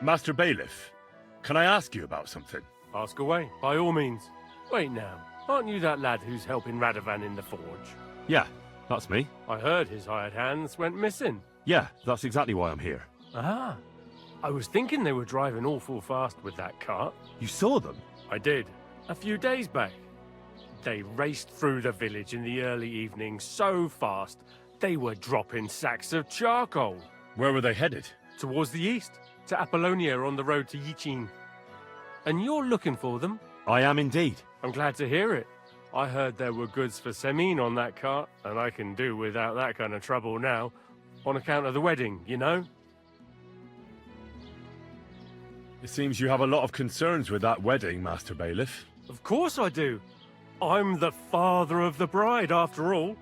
Master Bailiff, can I ask you about something? Ask away, by all means. Wait now, aren't you that lad who's helping Radovan in the forge? Yeah, that's me. I heard his hired hands went missing. Yeah, that's exactly why I'm here. Ah, I was thinking they were driving awful fast with that cart. You saw them? I did, a few days back. They raced through the village in the early evening so fast, they were dropping sacks of charcoal. Where were they headed? Towards the east, to Apollonia on the road to Yichin. And you're looking for them? I am indeed. I'm glad to hear it. I heard there were goods for Semin on that cart, and I can do without that kind of trouble now, on account of the wedding, you know? It seems you have a lot of concerns with that wedding, Master Bailiff. Of course I do. I'm the father of the bride, after all.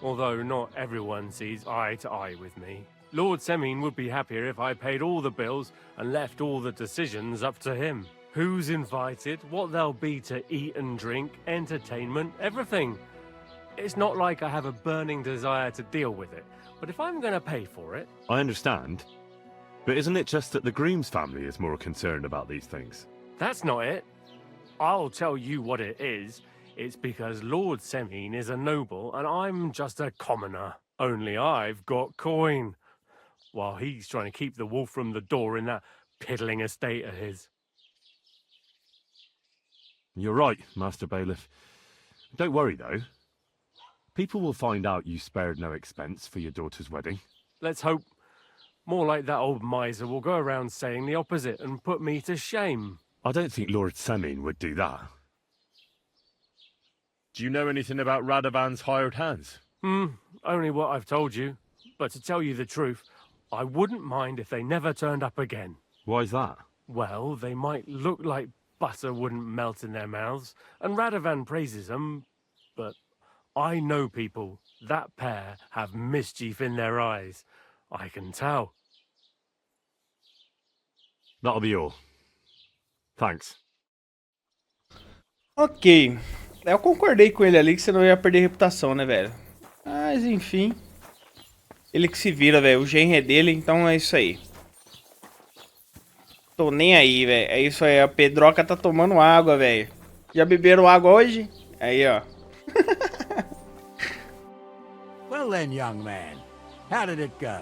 Although not everyone sees eye to eye with me. Lord Semin would be happier if I paid all the bills and left all the decisions up to him. Who's invited, what there'll be to eat and drink, entertainment, everything. It's not like I have a burning desire to deal with it, but if I'm going to pay for it... I understand. But isn't it just that the groom's family is more concerned about these things? That's not it. I'll tell you what it is. It's because Lord Semin is a noble and I'm just a commoner. Only I've got coin. While he's trying to keep the wolf from the door in that piddling estate of his. You're right, Master Bailiff. Don't worry, though. People will find out you spared no expense for your daughter's wedding. Let's hope. More like that old miser will go around saying the opposite and put me to shame. I don't think Lord Semin would do that. Do you know anything about Radovan's hired hands? Only what I've told you. But to tell you the truth, I wouldn't mind if they never turned up again. Why's that? Well, they might look like butter wouldn't melt in their mouths, and Radovan praises them, but I know people. That pair have mischief in their eyes. I can tell. That'll be all. Thanks. Ok. Eu concordei com ele ali que você não ia perder reputação, né, velho? Mas, enfim. Ele que se vira, velho. O genro é dele, então é isso aí. Tô nem aí, velho. É isso aí. A Pedroca tá tomando água, velho. Já beberam água hoje? Aí, ó. Well then, young man. How did it go?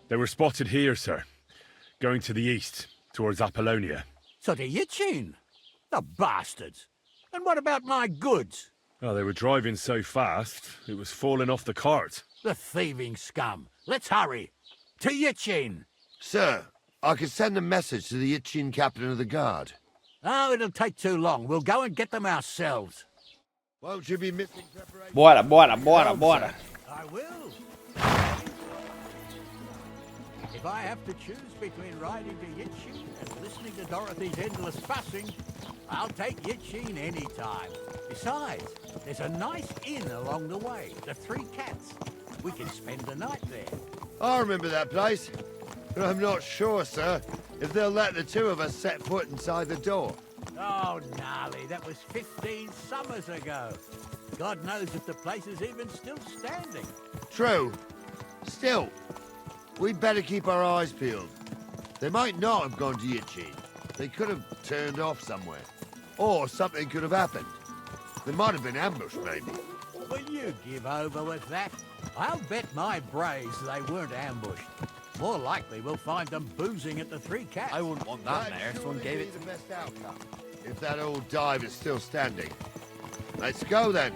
They were spotted here, sir. Going to the east, towards Apollonia. So to Yichin? The bastards. And what about my goods? Oh, they were driving so fast, it was falling off the cart. The thieving scum. Let's hurry. To Yichin. Sir, I could send a message to the Yichin captain of the guard. Oh, it'll take too long. We'll go and get them ourselves. Won't you be missing preparation? Bora, bora, bora, bora. I will. If I have to choose between riding to Yichin and listening to Dorothy's endless fussing, I'll take Yichin any time. Besides, there's a nice inn along the way, the Three Cats. We can spend the night there. I remember that place, but I'm not sure, sir, if they'll let the two of us set foot inside the door. Oh, gnarly, that was 15 summers ago. God knows if the place is even still standing. True. Still, we'd better keep our eyes peeled. They might not have gone to Yichin. They could have turned off somewhere. Or something could have happened. They might have been ambushed, maybe. Will you give over with that? I'll bet my braves they weren't ambushed. More likely we'll find them boozing at the Three Cats. I wouldn't want that there. Someone gave it to the best outcome. If that old dive is still standing. Let's go then.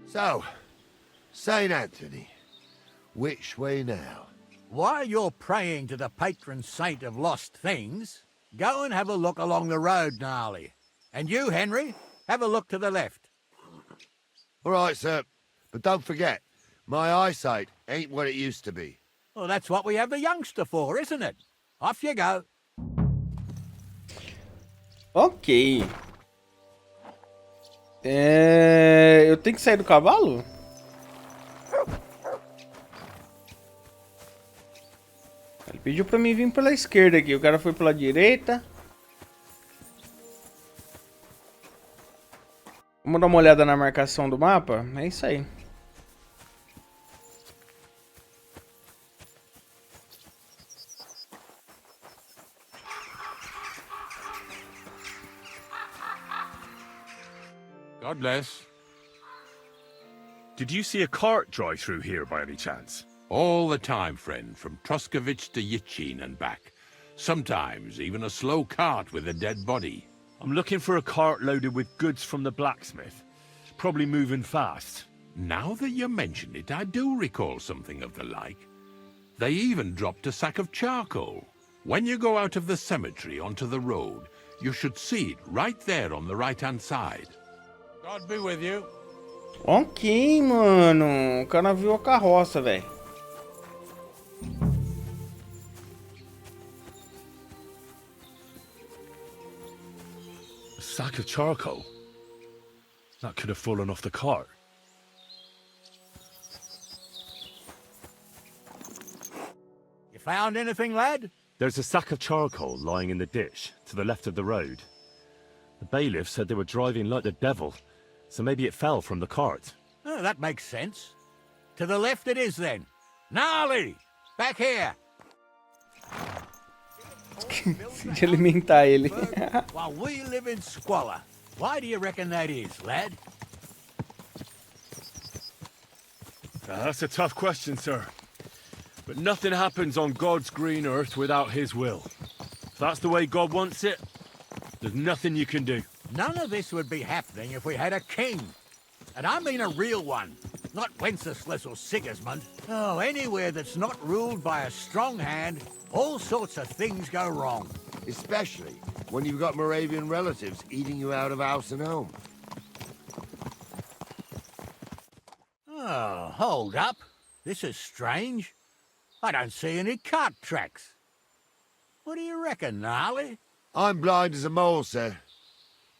So, St. Anthony, which way now? While you're praying to the patron saint of lost things, go and have a look along the road, Gnarly. And you, Henry, have a look to the left. All right, sir. But don't forget, my eyesight ain't what it used to be. Well, that's what we have the youngster for, isn't it? Off you go. Ok. Eu tenho que sair do cavalo? Ele pediu pra mim vir pela esquerda aqui. O cara foi pela direita. Vamos dar uma olhada na marcação do mapa? É isso aí. God bless. Did you see a cart drive through here by any chance? All the time, friend, from Truskovich to Yitchin and back. Sometimes even a slow cart with a dead body. I'm looking for a cart loaded with goods from the blacksmith. Probably moving fast. Now that you mention it, I do recall something of the like. They even dropped a sack of charcoal. When you go out of the cemetery onto the road, you should see it right there on the right-hand side. God be with you. Ok, mano. O cara viu a carroça, velho. A sack of charcoal? That could have fallen off the cart. You found anything, lad? There's a sack of charcoal lying in the ditch to the left of the road. The bailiff said they were driving like the devil, so maybe it fell from the cart. Oh, that makes sense. To the left it is, then. Gnarly! Back here! De alimentar ele. While we live in squalor. Why do you reckon that is, lad? That's a tough question, sir. But nothing happens on God's green earth without his will. If that's the way God wants it, there's nothing you can do. None of this would be happening if we had a king. And I mean a real one. Not Wenceslas or Sigismund. Oh, anywhere that's not ruled by a strong hand, all sorts of things go wrong. Especially when you've got Moravian relatives eating you out of house and home. Oh, hold up. This is strange. I don't see any cart tracks. What do you reckon, Gnarly? I'm blind as a mole, sir.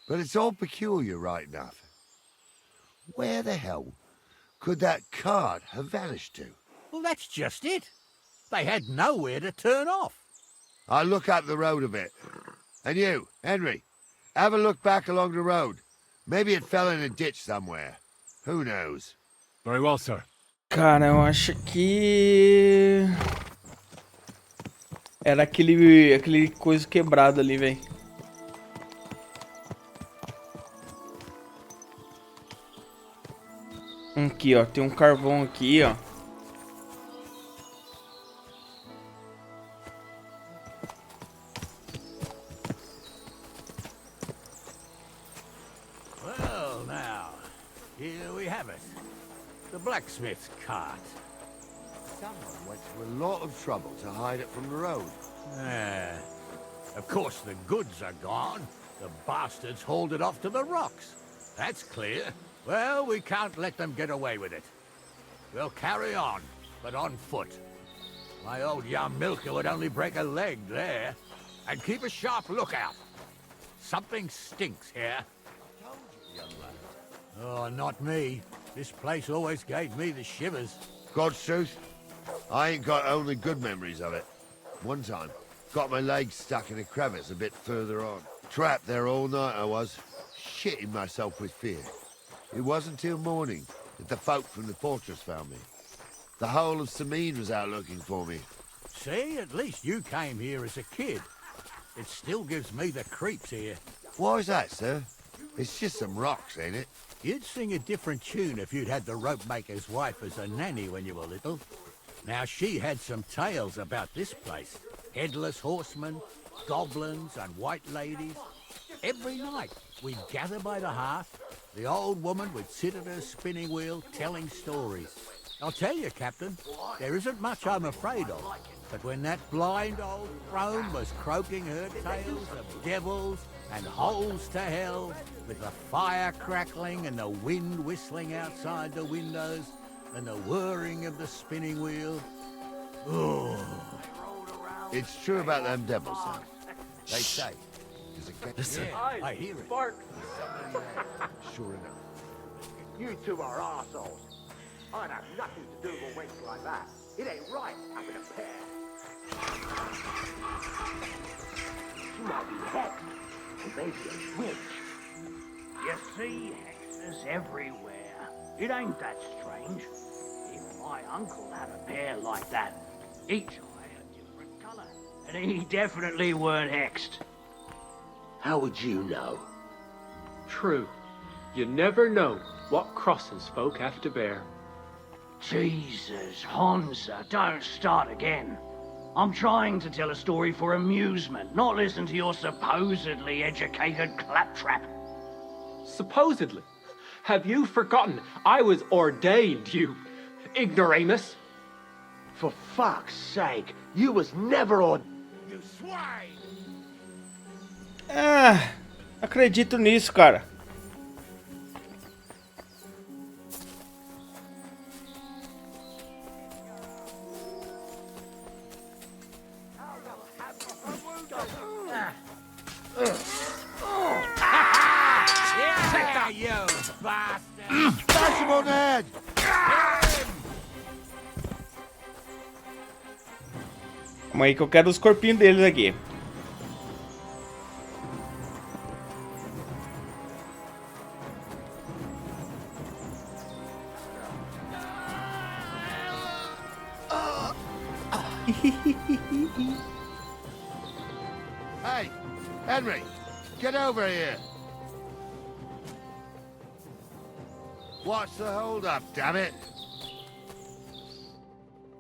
But it's all peculiar, right enough. Where the hell could that cart have vanished to? Well, that's just it. They had nowhere to turn off. I'll look up the road a bit. And you, Henry, have a look back along the road. Maybe it fell in a ditch somewhere. Who knows? Very well, sir. Cara, eu acho que... Era aquele coisa quebrado ali, velho. Aqui, ó. Tem um carvão aqui, ó. Well, now, here we have it. The blacksmith's cart. Someone went to a lot of trouble to hide it from the road. Of course, the goods are gone. The bastards hauled it off to the rocks. That's clear. Well, we can't let them get away with it. We'll carry on, but on foot. My old young milker would only break a leg there. And keep a sharp lookout. Something stinks here. Oh, not me. This place always gave me the shivers. God's truth, I ain't got only good memories of it. One time, got my leg stuck in a crevice a bit further on. Trapped there all night I was, shitting myself with fear. It wasn't till morning that the folk from the fortress found me. The whole of Sameen was out looking for me. See, at least you came here as a kid. It still gives me the creeps here. Why's that, sir? It's just some rocks, ain't it? You'd sing a different tune if you'd had the rope maker's wife as a nanny when you were little. Now, she had some tales about this place. Headless horsemen, goblins and white ladies. Every night, we'd gather by the hearth. The old woman would sit at her spinning wheel telling stories. I'll tell you, Captain, there isn't much I'm afraid of. But when that blind old crone was croaking her tales of devils and holes to hell, with the fire crackling and the wind whistling outside the windows, and the whirring of the spinning wheel. Oh, It's true about them devils, sir. they say. Does it get Listen. Yeah, I hear it. Sure enough. You two are arseholes. I'd have nothing to do with a wench like that. It ain't right having a pair. She might be hexed, or maybe a witch. You see, Hexter, There's everywhere. It ain't that strange. Even my uncle had a pair like that. Each eye a different colour. And he definitely weren't hexed. How would you know? True. You never know what crosses folk have to bear. Jesus, Honza, don't start again. I'm trying to tell a story for amusement, not listen to your supposedly educated claptrap. Supposedly. Have you forgotten I was ordained, you ignoramus? For fuck's sake, you was never on... You swine! Ah, acredito nisso, cara. Yeah, you bastard! Smash him on the head! Calma aí que eu quero os corpinhos deles aqui. Hey, Henry, get over here. What's the hold up, damn it?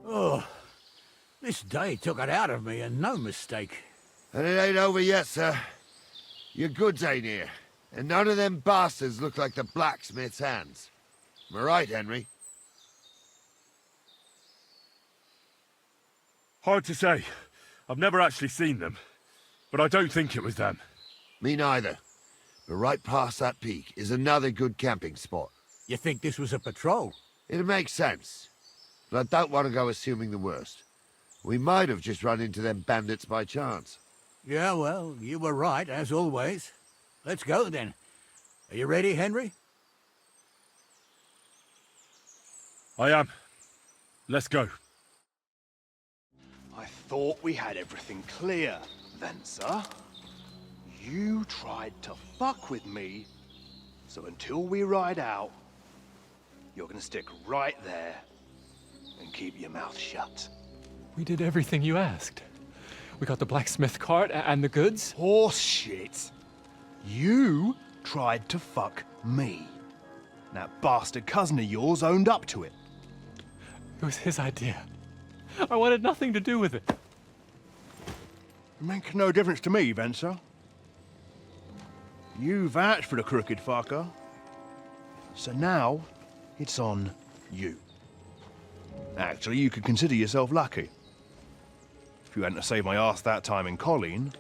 Oh, this day took it out of me, and no mistake. And it ain't over yet, sir. Your goods ain't here, and none of them bastards look like the blacksmith's hands. Am I right, Henry? Hard to say. I've never actually seen them. But I don't think it was them. Me neither. But right past that peak is another good camping spot. You think this was a patrol? It makes sense. But I don't want to go assuming the worst. We might have just run into them bandits by chance. Yeah, well, you were right, as always. Let's go, then. Are you ready, Henry? I am. Let's go. I thought we had everything clear, Venser. You tried to fuck with me, so until we ride out, you're gonna stick right there and keep your mouth shut. We did everything you asked. We got the blacksmith cart and the goods. Horse shit. You tried to fuck me. That bastard cousin of yours owned up to it. It was his idea. I wanted nothing to do with it. It makes no difference to me, Venser. You vouched for the crooked fucker. So now, it's on you. Actually, you could consider yourself lucky. If you hadn't have saved my ass that time in Colleen,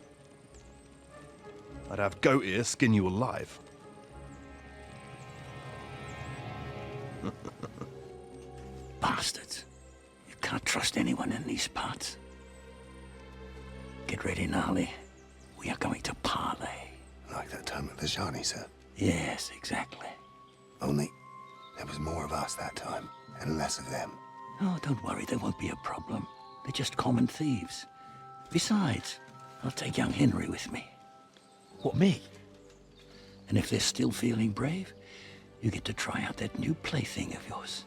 I'd have goat ear skin you alive. Bastards. You can't trust anyone in these parts. Get ready, Gnarly. We are going to parley. Like that time at the Shani, sir? Yes, exactly. Only there was more of us that time, and less of them. Oh, don't worry, there won't be a problem. They're just common thieves. Besides, I'll take young Henry with me. What, me? And if they're still feeling brave, you get to try out that new plaything of yours.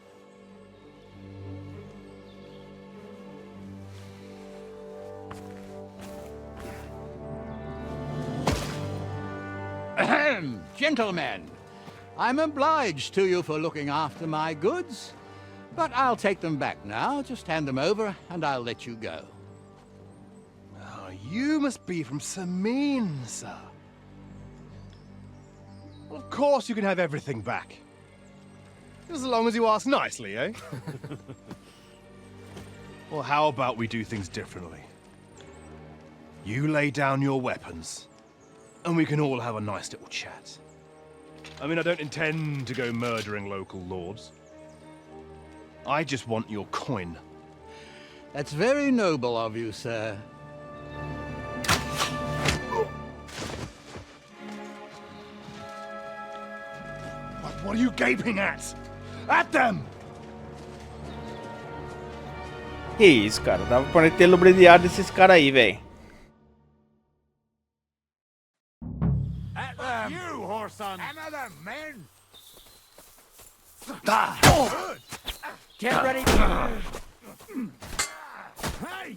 Ahem, gentlemen. I'm obliged to you for looking after my goods. But I'll take them back now. Just hand them over, and I'll let you go. Oh, you must be from Samin, sir. Well, of course you can have everything back. Just as long as you ask nicely, eh? Well, how about we do things differently? You lay down your weapons, and we can all have a nice little chat. I mean, I don't intend to go murdering local lords. I just want your coin. That's very noble of you, sir. What are you gaping at? At them! Que isso, cara. Dava pra ter lubrificado esses caras aí, velho. At you, Horson! Another men! Get ready. Hey!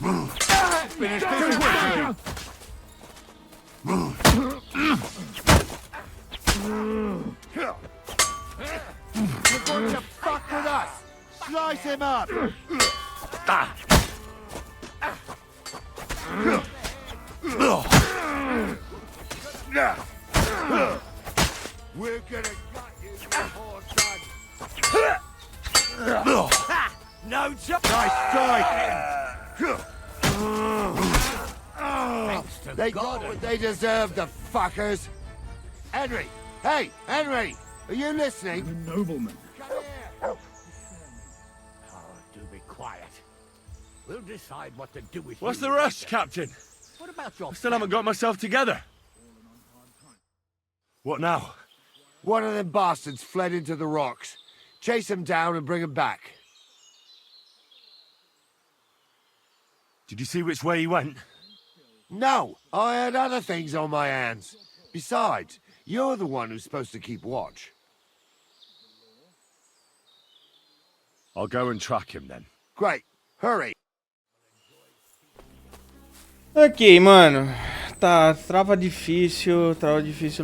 Finish this quickly. You're going to fuck with us. Slice him up. We're gonna gut you, you poor son. No joke. Nice strike. They got what they deserve, the fuckers. Henry! Hey, Henry! Are you listening? Nobleman. Come here. Oh, do be quiet. We'll decide what to do with What's you the rush, later. Captain? What about your I still haven't got myself together. What now? One of them bastards fled into the rocks. Chase him down and bring him back. Did you see which way he went? No, I had other things on my hands. Besides, you're the one who's supposed to keep watch. I'll go and track him then. Great. Hurry. Ok, mano. Tá, trava difícil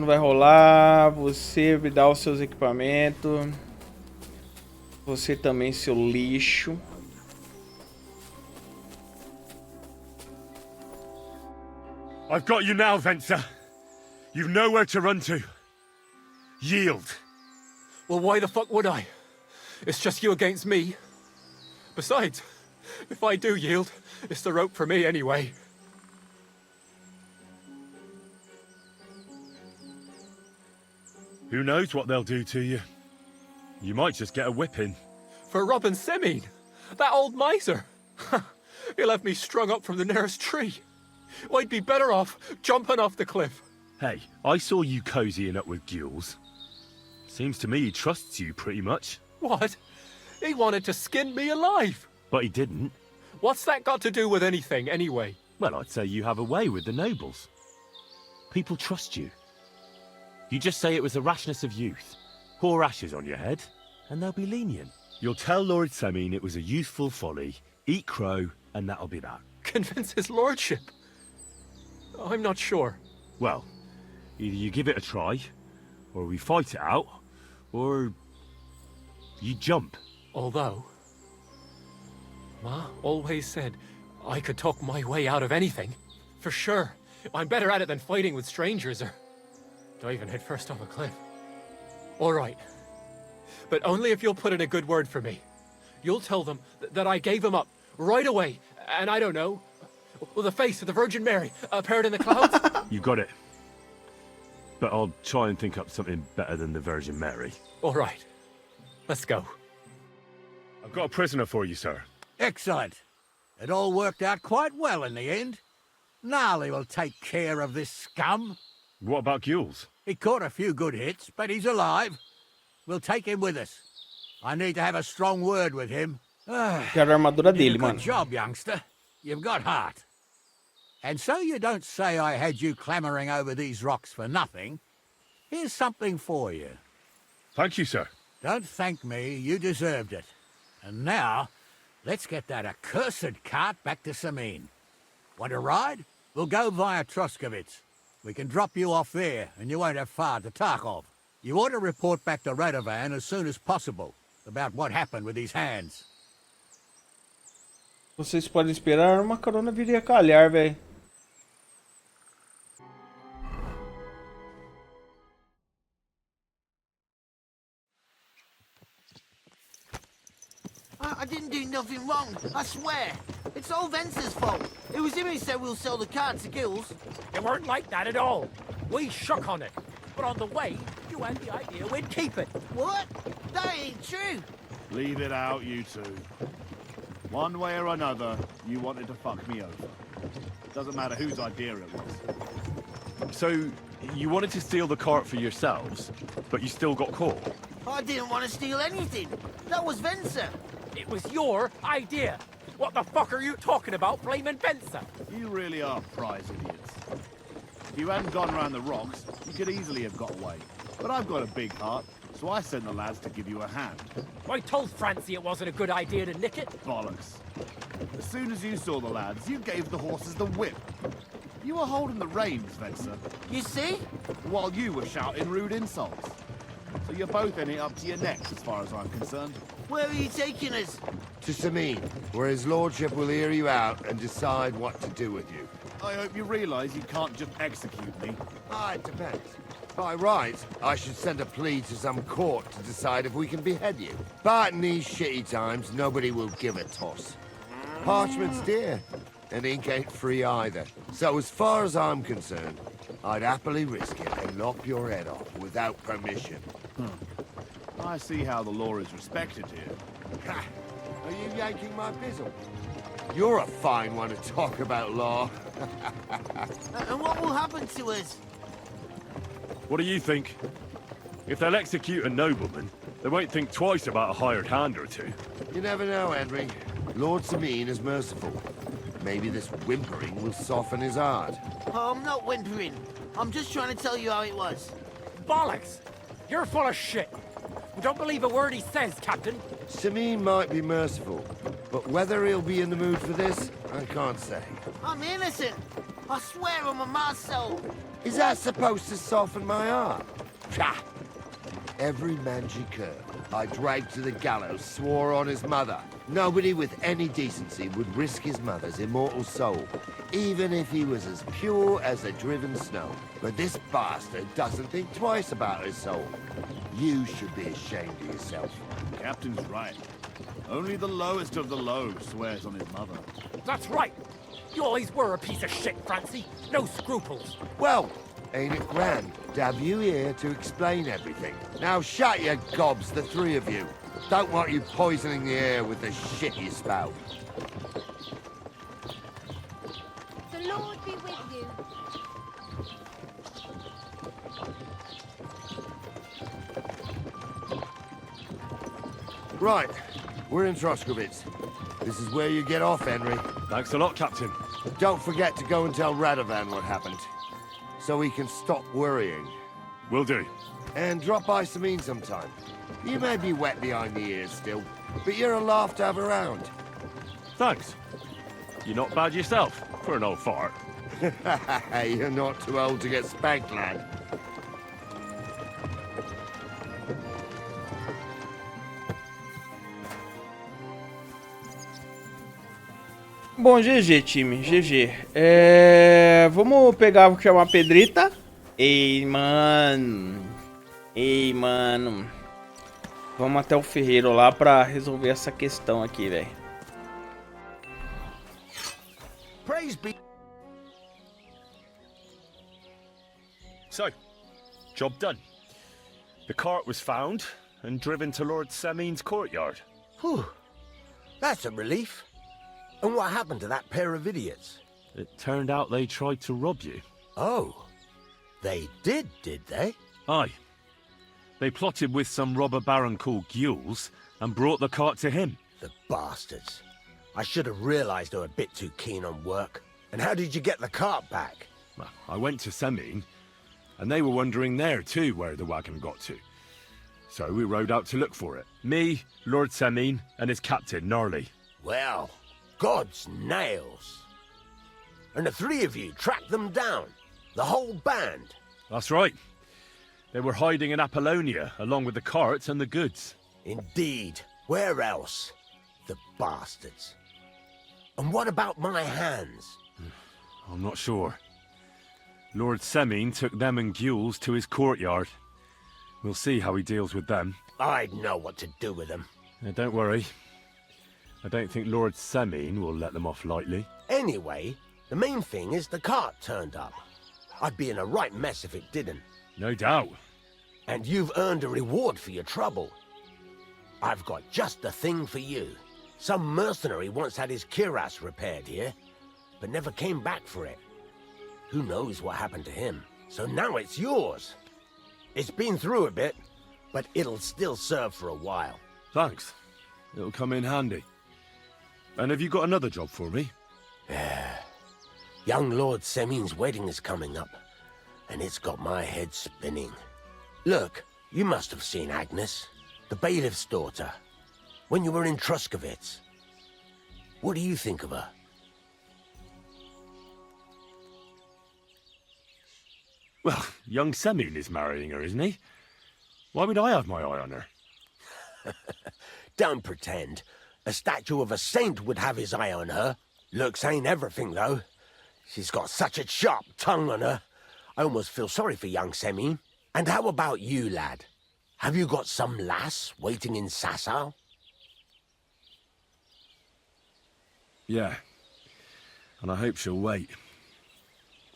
não vai rolar. Você me dá os seus equipamentos. Você também, seu lixo. I've got you now, Venser. You've nowhere to run to. Yield. Well, why the fuck would I? It's just you against me. Besides, if I do yield, it's the rope for me anyway. Who knows what they'll do to you? You might just get a whipping. For robbing Semine, that old miser. He'll have me strung up from the nearest tree. I'd be better off jumping off the cliff. Hey, I saw you cozying up with Gules. Seems to me he trusts you pretty much. What? He wanted to skin me alive. But he didn't. What's that got to do with anything, anyway? Well, I'd say you have a way with the nobles. People trust you. You just say it was the rashness of youth. Pour ashes on your head, and they'll be lenient. You'll tell Lord Semine it was a youthful folly, eat crow, and that'll be that. Convince his lordship? I'm not sure. Well, either you give it a try, or we fight it out, or you jump. Although, Ma always said I could talk my way out of anything. For sure, I'm better at it than fighting with strangers or diving headfirst off a cliff. All right, but only if you'll put in a good word for me. You'll tell them that I gave him up right away, and I don't know, with the face of the Virgin Mary appeared in the clouds. You got it. But I'll try and think up something better than the Virgin Mary. All right, let's go. I've got a prisoner for you, sir. Excellent. It all worked out quite well in the end. Gnarly will take care of this scum. What about Gules? He caught a few good hits, but he's alive. We'll take him with us. I need to have a strong word with him. Quero a armadura You did dele, a mano. good job, youngster. You've got heart. And so you don't say I had you clambering over these rocks for nothing. Here's something for you. Thank you, sir. Don't thank me, you deserved it. And now, let's get that accursed cart back to Semine. Want a ride? We'll go via Troskovitz. We can drop you off there, and you won't have far to Tarkov. You ought to report back to Radovan as soon as possible about what happened with these hands. Vocês podem esperar, uma carona viria a calhar, velho. I didn't do nothing wrong, I swear. It's all Venser's fault. It was him who said we'll sell the cart to Gills. It weren't like that at all. We shook on it. But on the way, you had the idea we'd keep it. What? That ain't true. Leave it out, you two. One way or another, you wanted to fuck me over. Doesn't matter whose idea it was. So, you wanted to steal the cart for yourselves, but you still got caught? I didn't want to steal anything. That was Venser. It was your idea. What the fuck are you talking about, blaming Venser? You really are prize idiots. If you hadn't gone around the rocks, you could easily have got away. But I've got a big heart, so I sent the lads to give you a hand. I told Francie it wasn't a good idea to nick it. Bollocks. As soon as you saw the lads, you gave the horses the whip. You were holding the reins, Venser. You see? While you were shouting rude insults. So you're both in it up to your necks, as far as I'm concerned. Where are you taking us? To Sameen, where his lordship will hear you out and decide what to do with you. I hope you realise you can't just execute me. Ah, it depends. By rights, I should send a plea to some court to decide if we can behead you. But in these shitty times, nobody will give a toss. Parchment's dear, and ink ain't free either. So as far as I'm concerned, I'd happily risk it and lop your head off without permission. I see how the law is respected here. Ha! Are you yanking my bizzle? You're a fine one to talk about law. And what will happen to us? What do you think? If they'll execute a nobleman, they won't think twice about a hired hand or two. You never know, Henry. Lord Sameen is merciful. Maybe this whimpering will soften his heart. Oh, I'm not whimpering. I'm just trying to tell you how it was. Bollocks! You're full of shit. We don't believe a word he says, Captain. Sameen might be merciful, but whether he'll be in the mood for this, I can't say. I'm innocent. I swear on my soul. Is that supposed to soften my heart? Pah! Every mangy cur I dragged to the gallows swore on his mother. Nobody with any decency would risk his mother's immortal soul, even if he was as pure as the driven snow. But this bastard doesn't think twice about his soul. You should be ashamed of yourself. Captain's right. Only the lowest of the low swears on his mother. That's right. You always were a piece of shit, Francie. No scruples. Well, ain't it grand to have you here to explain everything? Now shut your gobs, the three of you. Don't want you poisoning the air with the shit you spout. The Lord be with you. Right, we're in Troskowitz. This is where you get off, Henry. Thanks a lot, Captain. Don't forget to go and tell Radovan what happened, so he can stop worrying. Will do. And drop by Sameen sometime. You may be wet behind the ears still, but you're a laugh to have around. Thanks. You're not bad yourself, for an old fart. You're not too old to get spanked, lad. Bom, GG, time. GG. Vamos pegar, vou chamar a Pedrita. Ei, mano. Ei, mano. Vamos até o ferreiro lá pra resolver essa questão aqui, velho. Praise be. So, job done. The cart was found and driven to Lord Sameen's courtyard. Whew. That's a relief. And what happened to that pair of idiots? It turned out they tried to rob you. Oh. They did they? Aye. They plotted with some robber baron called Gules and brought the cart to him. The bastards. I should have realized they were a bit too keen on work. And how did you get the cart back? Well, I went to Sameen, and they were wondering there too where the wagon got to. So we rode out to look for it. Me, Lord Sameen, and his captain, Gnarly. Well, God's nails. And the three of you tracked them down? The whole band? That's right. They were hiding in Apollonia, along with the carts and the goods. Indeed. Where else? The bastards. And what about my hands? I'm not sure. Lord Sameen took them and Gules to his courtyard. We'll see how he deals with them. I'd know what to do with them. Don't worry. I don't think Lord Sameen will let them off lightly. Anyway, the main thing is the cart turned up. I'd be in a right mess if it didn't. No doubt. And you've earned a reward for your trouble. I've got just the thing for you. Some mercenary once had his cuirass repaired here, but never came back for it. Who knows what happened to him? So now it's yours. It's been through a bit, but it'll still serve for a while. Thanks. It'll come in handy. And have you got another job for me? Young Lord Sameen's wedding is coming up, and it's got my head spinning. Look, you must have seen Agnes, the bailiff's daughter, when you were in Truskovitz. What do you think of her? Well, young Semyon is marrying her, isn't he? Why would I have my eye on her? Don't pretend. A statue of a saint would have his eye on her. Looks ain't everything, though. She's got such a sharp tongue on her. I almost feel sorry for young Semyon. And how about you, lad? Have you got some lass waiting in Sasau? Yeah. And I hope she'll wait.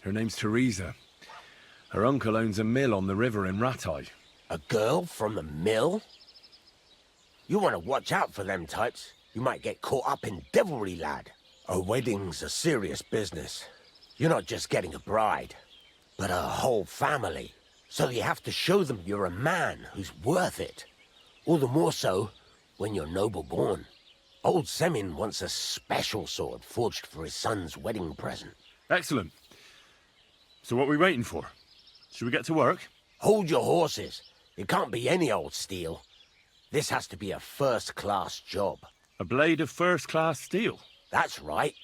Her name's Teresa. Her uncle owns a mill on the river in Ratai. A girl from the mill? You want to watch out for them types. You might get caught up in devilry, lad. A wedding's a serious business. You're not just getting a bride, but a whole family. So you have to show them you're a man who's worth it. All the more so when you're noble-born. Old Semyon wants a special sword forged for his son's wedding present. Excellent. So what are we waiting for? Should we get to work? Hold your horses. It can't be any old steel. This has to be a first-class job. A blade of first-class steel? That's right.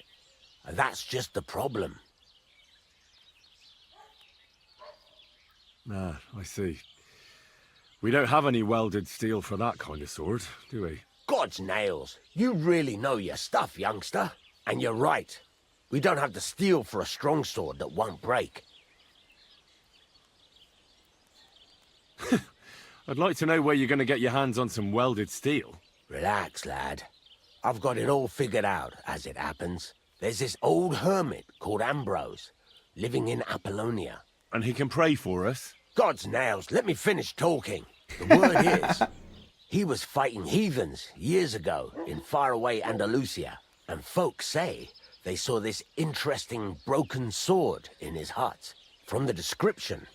And that's just the problem. Ah, I see. We don't have any welded steel for that kind of sword, do we? God's nails. You really know your stuff, youngster. And you're right. We don't have the steel for a strong sword that won't break. I'd like to know where you're going to get your hands on some welded steel. Relax, lad. I've got it all figured out, as it happens. There's this old hermit called Ambrose, living in Apollonia. And he can pray for us? God's nails, let me finish talking. The word is, he was fighting heathens years ago in faraway Andalusia. And folks say they saw this interesting broken sword in his hut. From the description,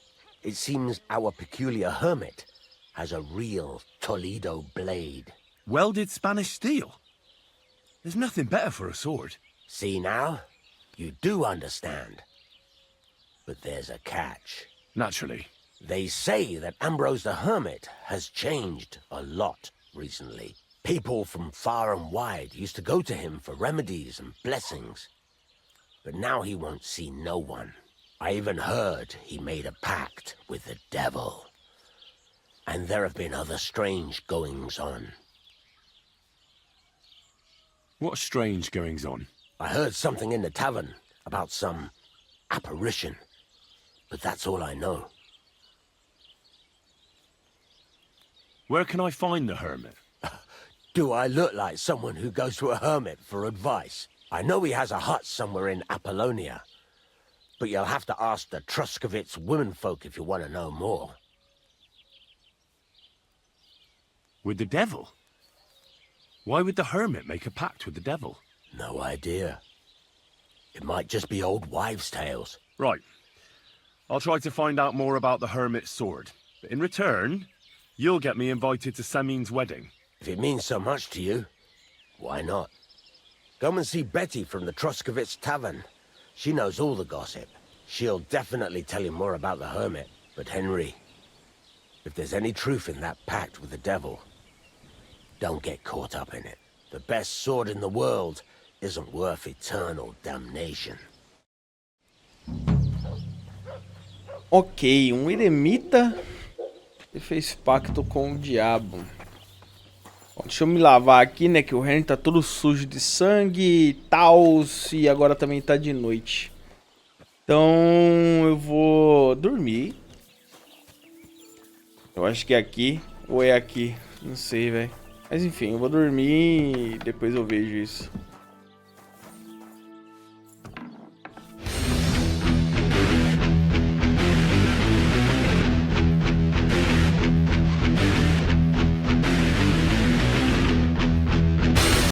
it seems our peculiar hermit has a real Toledo blade. Welded Spanish steel? There's nothing better for a sword. See now? You do understand. But there's a catch. Naturally. They say that Ambrose the Hermit has changed a lot recently. People from far and wide used to go to him for remedies and blessings. But now he won't see no one. I even heard he made a pact with the devil. And there have been other strange goings-on. What strange goings-on? I heard something in the tavern about some apparition. But that's all I know. Where can I find the hermit? Do I look like someone who goes to a hermit for advice? I know he has a hut somewhere in Apollonia. But you'll have to ask the Truskovitz womenfolk if you want to know more. With the devil? Why would the hermit make a pact with the devil? No idea. It might just be old wives' tales. Right. I'll try to find out more about the hermit's sword. But in return, you'll get me invited to Semyon's wedding. If it means so much to you, why not? Come and see Betty from the Truskovitz Tavern. She knows all the gossip. She'll definitely tell you more about the hermit. But Henry, if there's any truth in that pact with the devil, don't get caught up in it. The best sword in the world isn't worth eternal damnation. Ok, eremita que fez pacto com o diabo. Bom, deixa eu me lavar aqui, né? Que o Henry tá todo sujo de sangue e tal. E agora também tá de noite. Então eu vou dormir. Eu acho que é aqui ou é aqui. Não sei, velho. Mas enfim, eu vou dormir e depois eu vejo isso.